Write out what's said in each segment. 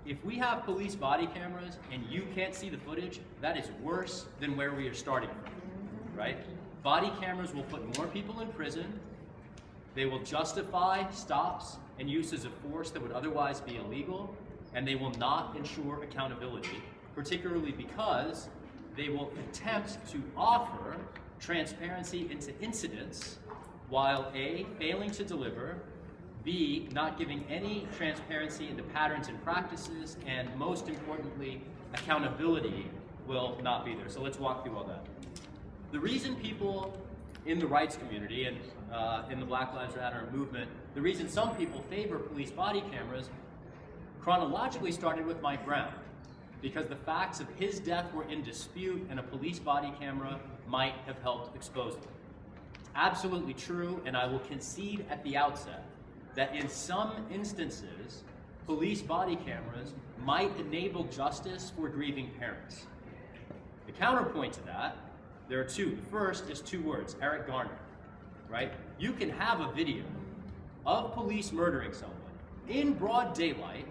if we have police body cameras and you can't see the footage, that is worse than where we are starting from, right? Body cameras will put more people in prison. They will justify stops and uses of force that would otherwise be illegal, and they will not ensure accountability, particularly because they will attempt to offer transparency into incidents while A, failing to deliver, B, not giving any transparency into patterns and practices, and most importantly, accountability will not be there. So let's walk through all that. The reason people in the rights community and in the Black Lives Matter movement, the reason some people favor police body cameras chronologically started with Mike Brown, because the facts of his death were in dispute and a police body camera might have helped expose them. Absolutely true, and I will concede at the outset that in some instances, police body cameras might enable justice for grieving parents. The counterpoint to that, there are two. The first is two words, Eric Garner, right? You can have a video of police murdering someone in broad daylight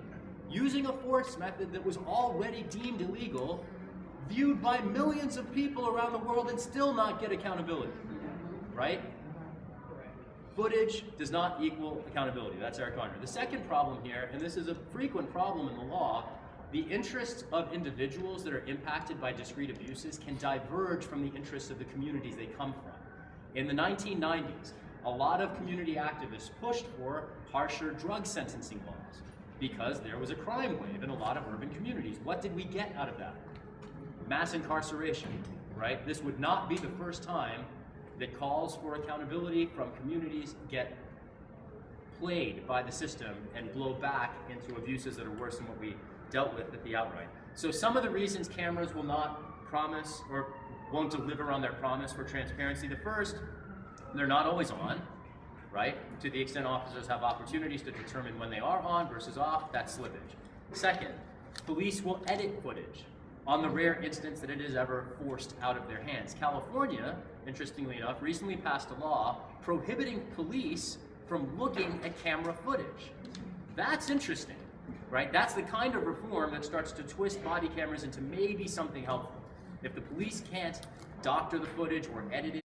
using a force method that was already deemed illegal, viewed by millions of people around the world, and still not get accountability, right? Footage does not equal accountability. That's Eric Garner. The second problem here, and this is a frequent problem in the law, the interests of individuals that are impacted by discrete abuses can diverge from the interests of the communities they come from. In the 1990s, a lot of community activists pushed for harsher drug sentencing laws because there was a crime wave in a lot of urban communities. What did we get out of that? Mass incarceration, right? This would not be the first time that calls for accountability from communities get played by the system and blow back into abuses that are worse than what we dealt with at the outright. So some of the reasons cameras will not promise or won't deliver on their promise for transparency. The first, they're not always on, right? To the extent officers have opportunities to determine when they are on versus off, that's slippage. Second, police will edit footage on the rare instance that it is ever forced out of their hands. California, interestingly enough, recently passed a law prohibiting police from looking at camera footage. That's interesting, right? That's the kind of reform that starts to twist body cameras into maybe something helpful. If the police can't doctor the footage or edit it,